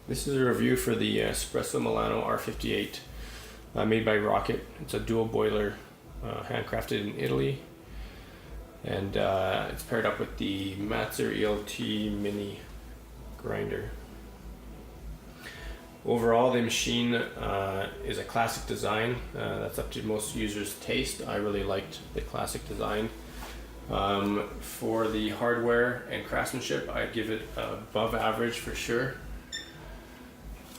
This is a review for the Espresso Milano R58 made by Rocket. It's a dual boiler, handcrafted in Italy, and it's paired up with the Matzer ELT Mini grinder. Overall, the machine is a classic design. That's up to most users' taste. I really liked the classic design. For the hardware and craftsmanship, I'd give it above average for sure.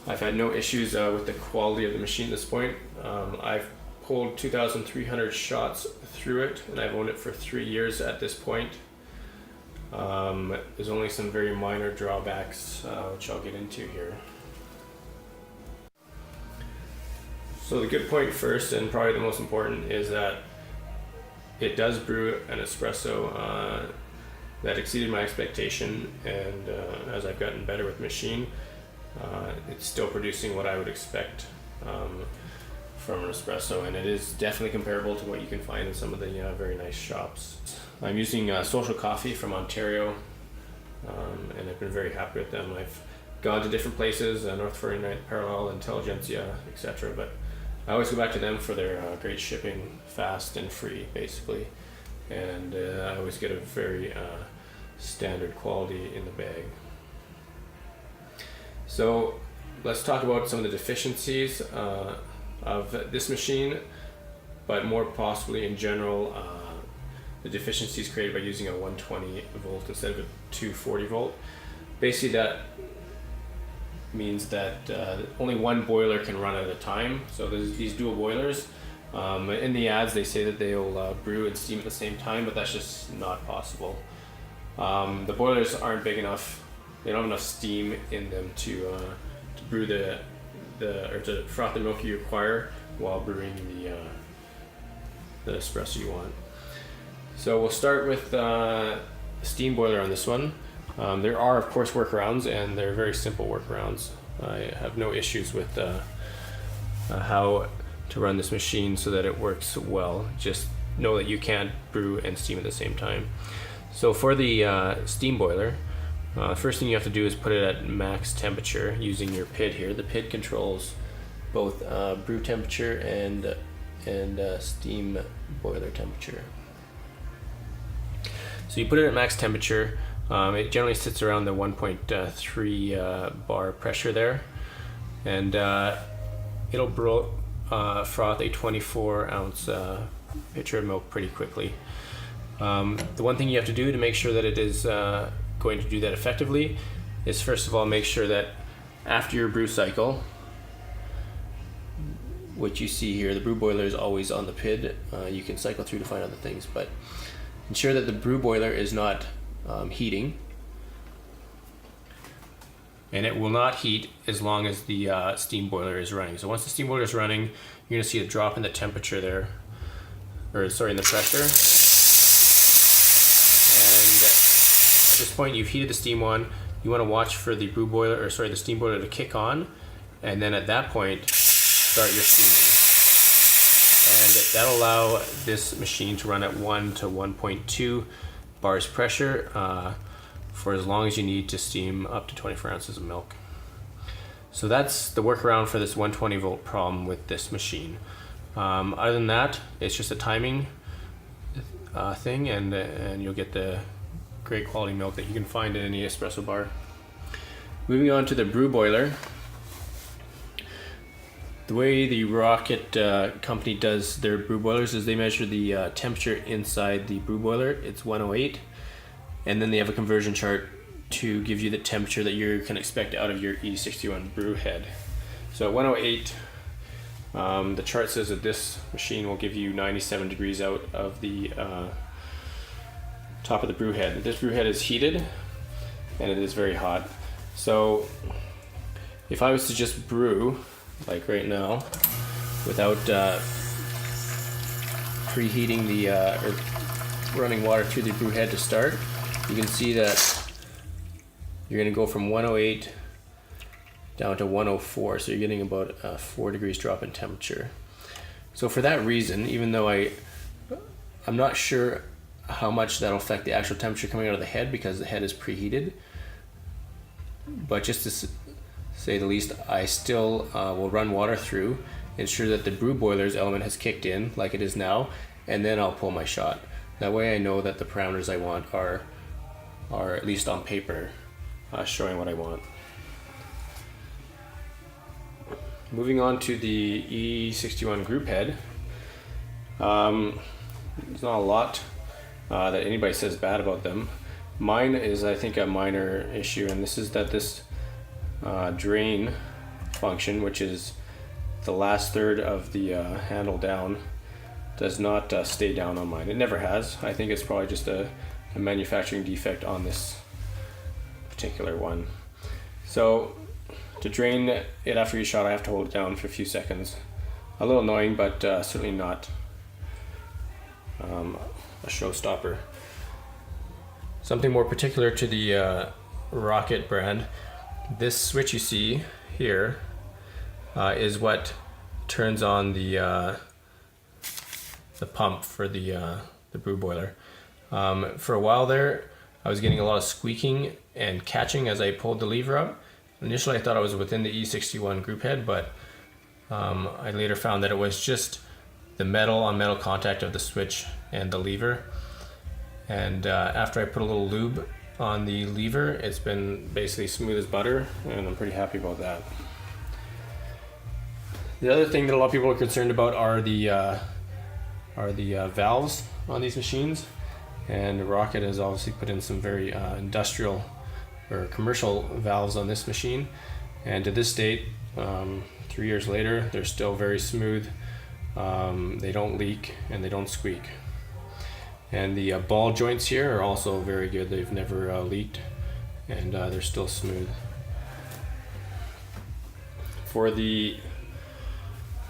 I've had no issues with the quality of the machine at this point. I've pulled 2,300 shots through it, and I've owned it for 3 years at this point. There's only some very minor drawbacks, which I'll get into here. So the good point first, and probably the most important, is that it does brew an espresso that exceeded my expectation, and as I've gotten better with the machine, it's still producing what I would expect from an espresso, and it is definitely comparable to what you can find in some of the very nice shops. I'm using Social Coffee from Ontario, and I've been very happy with them. I've gone to different places, North 49th Parallel, Intelligentsia, etc., but I always go back to them for their great shipping, fast and free basically, and I always get a very standard quality in the bag. So let's talk about some of the deficiencies of this machine, but more possibly in general the deficiencies created by using a 120 volt instead of a 240 volt. Basically that means that only one boiler can run at a time. So there's these dual boilers. In the ads they say that they'll brew and steam at the same time, but that's just not possible. The boilers aren't big enough. They don't have enough steam in them to brew or to froth the milk you require while brewing the espresso you want. So we'll start with the steam boiler on this one. There are of course workarounds, and they're very simple workarounds. I have no issues with how to run this machine so that it works well. Just know that you can't brew and steam at the same time. So for the steam boiler, first thing you have to do is put it at max temperature using your PID here. The PID controls both brew temperature and steam boiler temperature. So you put it at max temperature. It generally sits around the 1.3 bar pressure there, and it'll froth a 24 ounce pitcher of milk pretty quickly. The one thing you have to do to make sure that it is going to do that effectively is first of all make sure that after your brew cycle, what you see here, the brew boiler is always on the PID. You can cycle through to find other things, but ensure that the brew boiler is not heating, and it will not heat as long as the steam boiler is running. So once the steam boiler is running, you're going to see a drop in the temperature there, or sorry, in the pressure. And at this point, you've heated the steam on. You want to watch for the the steam boiler to kick on, and then at that point, start your steaming. And that'll allow this machine to run at 1 to 1.2 bars pressure for as long as you need to steam up to 24 ounces of milk. So that's the workaround for this 120 volt problem with this machine. Other than that, it's just a timing thing, and you'll get the great quality milk that you can find in any espresso bar. Moving on to the brew boiler. The way the Rocket company does their brew boilers is they measure the temperature inside the brew boiler. It's 108, and then they have a conversion chart to give you the temperature that you can expect out of your E61 brew head. So at 108, the chart says that this machine will give you 97 degrees out of the top of the brew head. This brew head is heated, and it is very hot. So if I was to just brew like right now, without preheating or running water through the brew head to start, you can see that you're going to go from 108 down to 104, so you're getting about a 4 degrees drop in temperature. So for that reason, even though I'm not sure how much that'll affect the actual temperature coming out of the head because the head is preheated, but just to say the least, I still will run water through, ensure that the Brew Boiler's element has kicked in like it is now, and then I'll pull my shot. That way I know that the parameters I want are at least on paper, showing what I want. Moving on to the E61 group head. There's not a lot that anybody says bad about them. Mine is, I think, a minor issue, and this is that this drain function, which is the last third of the handle down, does not stay down on mine. It never has. I think it's probably just a manufacturing defect on this particular one. So to drain it after each shot, I have to hold it down for a few seconds. A little annoying, but certainly not a showstopper. Something more particular to the Rocket brand, this switch you see here is what turns on the pump for the Brew Boiler. For a while there, I was getting a lot of squeaking and catching as I pulled the lever up. Initially I thought I was within the E61 group head, but I later found that it was just the metal on metal contact of the switch and the lever. And after I put a little lube on the lever, it's been basically smooth as butter, and I'm pretty happy about that. The other thing that a lot of people are concerned about are the valves on these machines, and Rocket has obviously put in some very industrial or commercial valves on this machine, and to this date, 3 years later, they're still very smooth. They don't leak and they don't squeak. And the ball joints here are also very good. They've never leaked, and they're still smooth. For the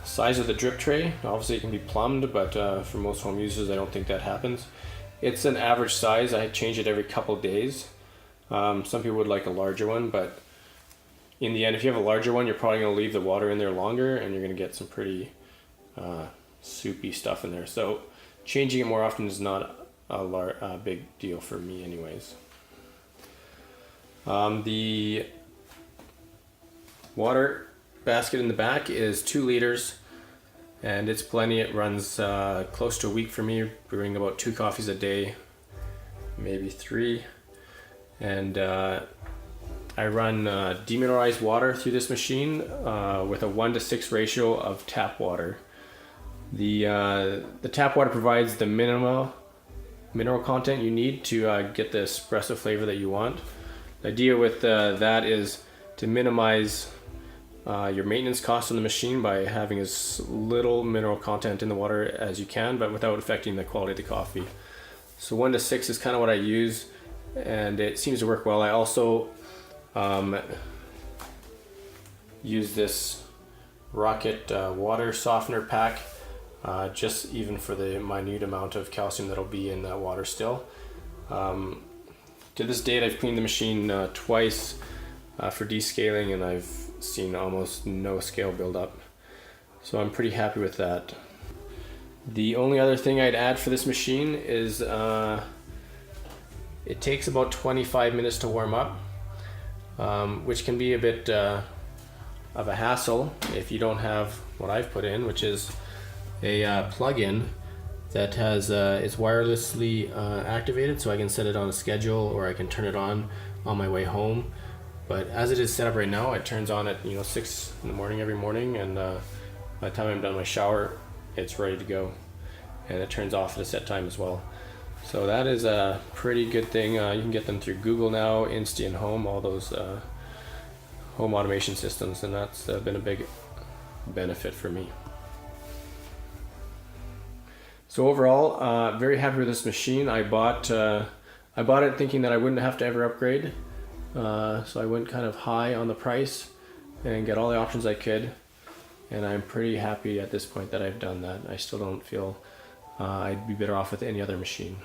size of the drip tray, obviously it can be plumbed, but for most home users I don't think that happens. It's an average size. I change it every couple of days. Some people would like a larger one, but in the end, if you have a larger one, you're probably going to leave the water in there longer, and you're going to get some pretty soupy stuff in there. So changing it more often is not a big deal for me anyways. The water basket in the back is 2 liters, and it's plenty. It runs close to a week for me, brewing about 2 coffees a day, maybe 3. And I run demineralized water through this machine with a 1:6 ratio of tap water. The tap water provides the mineral content you need to get the espresso flavor that you want. The idea with that is to minimize your maintenance costs on the machine by having as little mineral content in the water as you can, but without affecting the quality of the coffee. So 1:6 is kind of what I use, and it seems to work well. I also use this Rocket water softener pack, just even for the minute amount of calcium that'll be in that water still. To this date, I've cleaned the machine twice for descaling, and I've seen almost no scale buildup. So I'm pretty happy with that. The only other thing I'd add for this machine is it takes about 25 minutes to warm up, which can be a bit of a hassle if you don't have what I've put in, which is a plug-in that has it's wirelessly activated, so I can set it on a schedule or I can turn it on my way home. But as it is set up right now, it turns on at 6 in the morning every morning, and by the time I'm done my shower, it's ready to go, and it turns off at a set time as well. So that is a pretty good thing. You can get them through Google now, Insta and Home, all those home automation systems, and that's been a big benefit for me. So overall, very happy with this machine. I bought it thinking that I wouldn't have to ever upgrade, so I went kind of high on the price and get all the options I could, and I'm pretty happy at this point that I've done that. I still don't feel I'd be better off with any other machine.